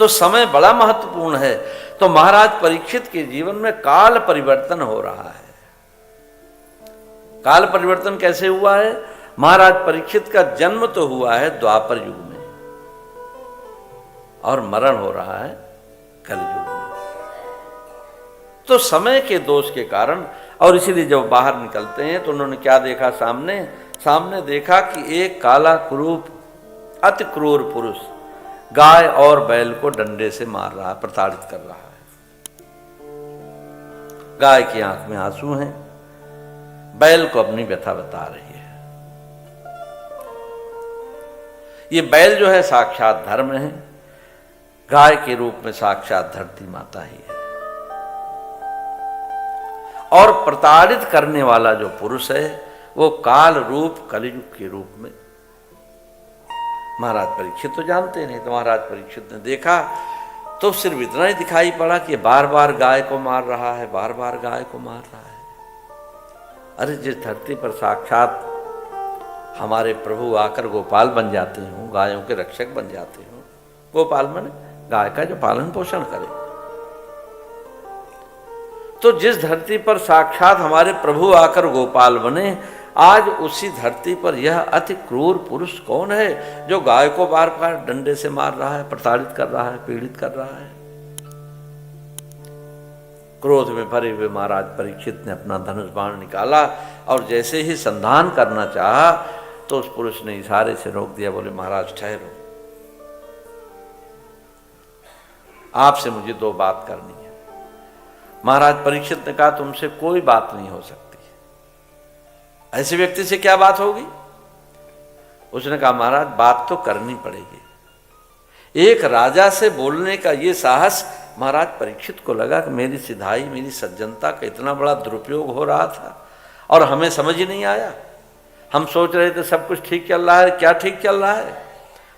तो समय बड़ा महत्वपूर्ण है। तो महाराज परीक्षित के जीवन में काल परिवर्तन हो रहा है। काल परिवर्तन कैसे हुआ है? महाराज परीक्षित का जन्म तो हुआ है द्वापर युग में और मरण हो रहा है कलयुग में। तो समय के दोष के कारण, और इसीलिए जब बाहर निकलते हैं तो उन्होंने क्या देखा? सामने देखा कि एक काला कुरूप अति क्रूर पुरुष गाय और बैल को डंडे से मार रहा है, प्रताड़ित कर रहा है। गाय की आंख में आंसू हैं, बैल को अपनी व्यथा बता रही है। ये बैल जो है साक्षात धर्म है, गाय के रूप में साक्षात धरती माता ही है। और प्रताड़ित करने वाला जो पुरुष है वो काल रूप कलयुग के रूप में। महाराज परीक्षित तो जानते नहीं, तो महाराज परीक्षित ने देखा तो सिर्फ इतना ही दिखाई पड़ा कि बार बार गाय को मार रहा है, बार बार गाय को मार रहा है। अरे जिस धरती पर साक्षात हमारे प्रभु आकर गोपाल बन जाते हो, गायों के रक्षक बन जाते हो, गोपाल माने गाय का जो पालन पोषण करे, तो जिस धरती पर साक्षात हमारे प्रभु आकर गोपाल बने, आज उसी धरती पर यह अति क्रूर पुरुष कौन है जो गाय को बार बार डंडे से मार रहा है, प्रताड़ित कर रहा है, पीड़ित कर रहा है। क्रोध में भरे हुए महाराज परीक्षित ने अपना धनुष बाण निकाला और जैसे ही संधान करना चाहा तो उस पुरुष ने इशारे से रोक दिया। बोले महाराज ठहरो, आपसे मुझे दो बात करनी है। महाराज परीक्षित ने कहा तुमसे कोई बात नहीं हो सकती। ऐसे व्यक्ति से क्या बात होगी? उसने कहा महाराज बात तो करनी पड़ेगी। एक राजा से बोलने का ये साहस महाराज परीक्षित को लगा कि मेरी सिधाई, मेरी सज्जनता का इतना बड़ा दुरुपयोग हो रहा था और हमें समझ ही नहीं आया। हम सोच रहे थे सब कुछ ठीक चल रहा है। क्या ठीक चल रहा है?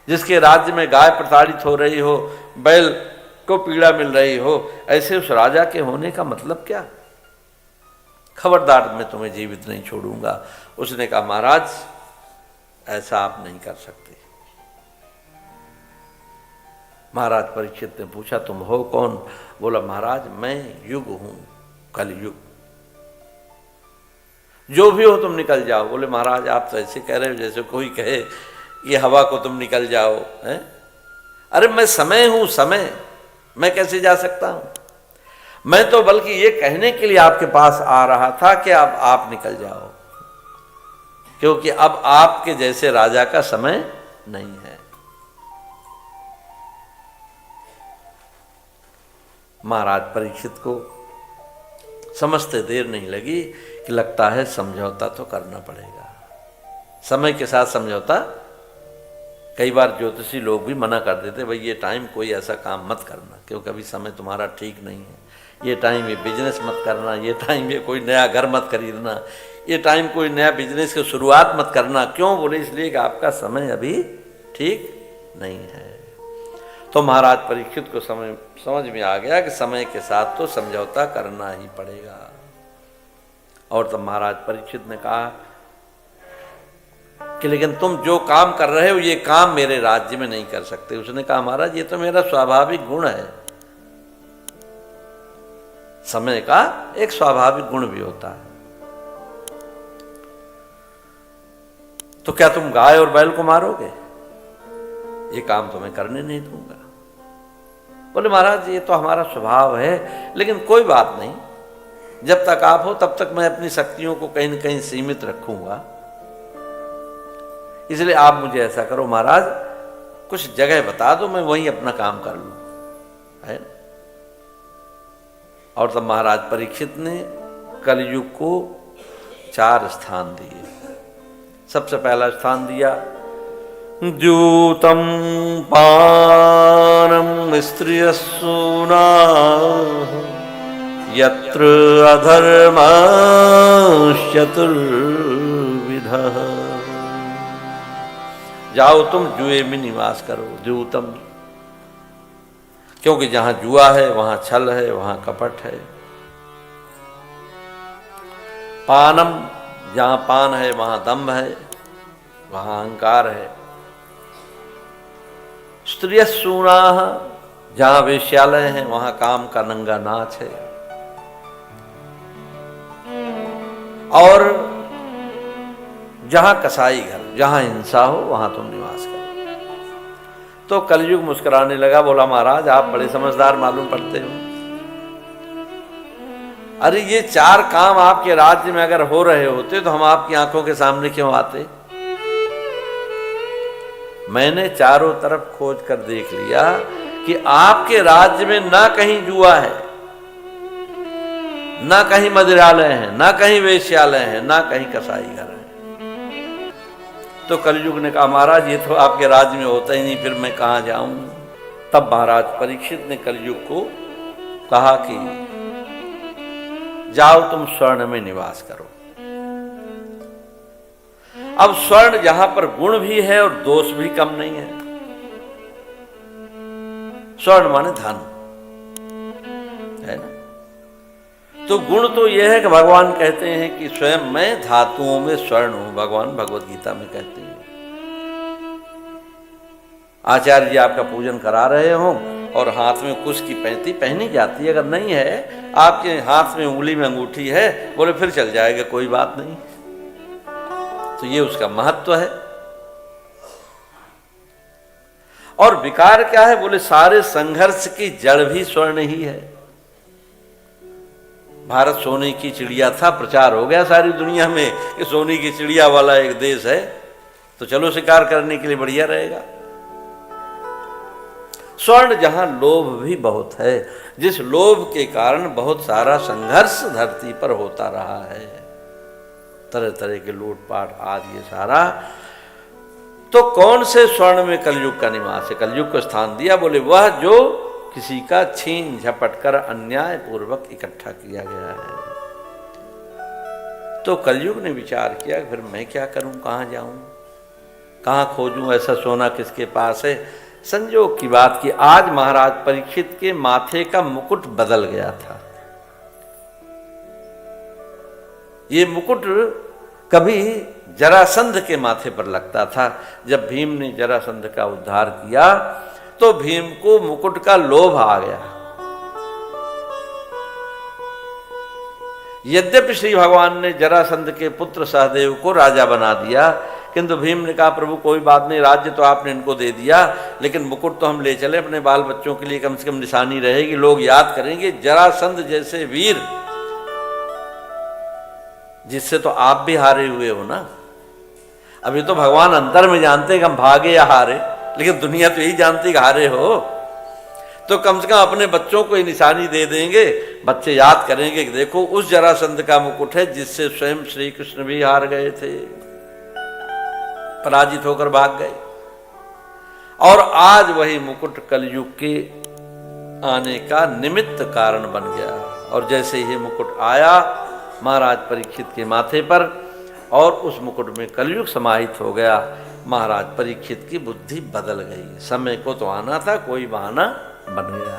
जिसके राज्य में गाय प्रताड़ित हो रही हो, बैल को पीड़ा मिल रही हो, ऐसे उस राजा के होने का मतलब क्या? खबरदार, मैं तुम्हें जीवित नहीं छोड़ूंगा। उसने कहा महाराज ऐसा आप नहीं कर सकते। महाराज परीक्षित ने पूछा तुम हो कौन? बोला महाराज मैं युग हूं, कलयुग। जो भी हो तुम निकल जाओ। बोले महाराज आप तो ऐसे कह रहे हो जैसे कोई कहे ये हवा को तुम निकल जाओ हैं? अरे मैं समय हूं, समय, मैं कैसे जा सकता हूं? मैं तो बल्कि ये कहने के लिए आपके पास आ रहा था कि अब आप निकल जाओ, क्योंकि अब आपके जैसे राजा का समय नहीं है। महाराज परीक्षित को समझते देर नहीं लगी कि लगता है समझौता तो करना पड़ेगा। समय के साथ समझौता, कई बार ज्योतिषी लोग भी मना कर देते, भाई ये टाइम कोई ऐसा काम मत करना क्योंकि अभी समय तुम्हारा ठीक नहीं है। ये टाइम ये बिजनेस मत करना, ये टाइम ये कोई नया घर मत खरीदना, ये टाइम कोई नया बिजनेस की शुरुआत मत करना। क्यों? बोले इसलिए कि आपका समय अभी ठीक नहीं है। तो महाराज परीक्षित को समझ में आ गया कि समय के साथ तो समझौता करना ही पड़ेगा। और तब महाराज परीक्षित ने कहा कि लेकिन तुम जो काम कर रहे हो ये काम मेरे राज्य में नहीं कर सकते। उसने कहा महाराज ये तो मेरा स्वाभाविक गुण है। समय का एक स्वाभाविक गुण भी होता है। तो क्या तुम गाय और बैल को मारोगे? ये काम तो मैं करने नहीं दूंगा। बोले महाराज ये तो हमारा स्वभाव है, लेकिन कोई बात नहीं, जब तक आप हो तब तक मैं अपनी शक्तियों को कहीं न कहीं सीमित रखूंगा। इसलिए आप मुझे ऐसा करो महाराज, कुछ जगह बता दो, मैं वहीं अपना काम कर लूं, है। और तब महाराज परीक्षित ने कलयुग को 4 स्थान दिए। सबसे पहला स्थान दिया द्यूतम पानम स्त्रियसूना यत्र अधर्म चतुर्विधः। जाओ तुम जुए में निवास करो। द्यूतम, क्योंकि जहां जुआ है वहां छल है, वहां कपट है। पानम, जहां पान है वहां दंभ है, वहां अहंकार है। स्त्रियसूना, जहां वेश्यालय है वहां काम का नंगा नाच है, और जहां कसाई घर, जहां हिंसा हो वहां तुम निवास करो। तो कलयुग मुस्कुराने लगा, बोला महाराज आप बड़े समझदार मालूम पड़ते हो। अरे ये 4 काम आपके राज्य में अगर हो रहे होते तो हम आपकी आंखों के सामने क्यों आते? मैंने चारों तरफ खोज कर देख लिया कि आपके राज्य में ना कहीं जुआ है, ना कहीं मदिरालय है, ना कहीं वेश्यालय है, ना कहीं कसाई घर है। तो कलयुग ने कहा महाराज ये तो आपके राज्य में होता ही नहीं, फिर मैं कहां जाऊं? तब महाराज परीक्षित ने कलयुग को कहा कि जाओ तुम स्वर्ण में निवास करो। अब स्वर्ण जहां पर गुण भी है और दोष भी कम नहीं है। स्वर्ण माने धन है ना। तो गुण तो यह है कि भगवान कहते हैं कि स्वयं मैं धातुओं में स्वर्ण हूं, भगवान भगवत गीता में कहते हैं। आचार्य जी आपका पूजन करा रहे हो और हाथ में कुश की पैंती पहनी जाती है, अगर नहीं है आपके हाथ में उंगली में अंगूठी है, बोले फिर चल जाएगा, कोई बात नहीं। तो ये उसका महत्व है। और विकार क्या है? बोले सारे संघर्ष की जड़ भी स्वर्ण ही है। भारत सोने की चिड़िया था, प्रचार हो गया सारी दुनिया में कि सोने की चिड़िया वाला एक देश है, तो चलो शिकार करने के लिए बढ़िया रहेगा। स्वर्ण जहां लोभ भी बहुत है, जिस लोभ के कारण बहुत सारा संघर्ष धरती पर होता रहा है, तरह तरह के लूटपाट आदि ये सारा। तो कौन से स्वर्ण में कलयुग का निवास है, कलयुग को स्थान दिया? बोले वह जो किसी का छीन झपट कर अन्याय पूर्वक इकट्ठा किया गया है। तो कलयुग ने विचार किया फिर मैं क्या करूं, कहां जाऊं, कहां खोजूं ऐसा सोना किसके पास है। संजोग की बात कि आज महाराज परीक्षित के माथे का मुकुट बदल गया था। ये मुकुट कभी जरासंध के माथे पर लगता था। जब भीम ने जरासंध का उद्धार किया तो भीम को मुकुट का लोभ आ गया। यद्यपि श्री भगवान ने जरासंध के पुत्र सहदेव को राजा बना दिया, किंतु भीम ने कहा प्रभु कोई बात नहीं, राज्य तो आपने इनको दे दिया, लेकिन मुकुट तो हम ले चले अपने बाल बच्चों के लिए, कम से कम निशानी रहेगी, लोग याद करेंगे जरासंध जैसे वीर, जिससे तो आप भी हारे हुए हो ना। अभी तो भगवान अंतर में जानते हैं कि हम भागे या हारे, लेकिन दुनिया तो यही जानती कि हारे हो। तो कम से कम अपने बच्चों को ये निशानी दे देंगे, बच्चे याद करेंगे कि देखो उस जरासंध का मुकुट है जिससे स्वयं श्री कृष्ण भी हार गए थे, पराजित होकर भाग गए। और आज वही मुकुट कलयुग के आने का निमित्त कारण बन गया। और जैसे ही मुकुट आया महाराज परीक्षित के माथे पर और उस मुकुट में कलयुग समाहित हो गया, महाराज परीक्षित की बुद्धि बदल गई। समय को तो आना था, कोई बहाना बन गया।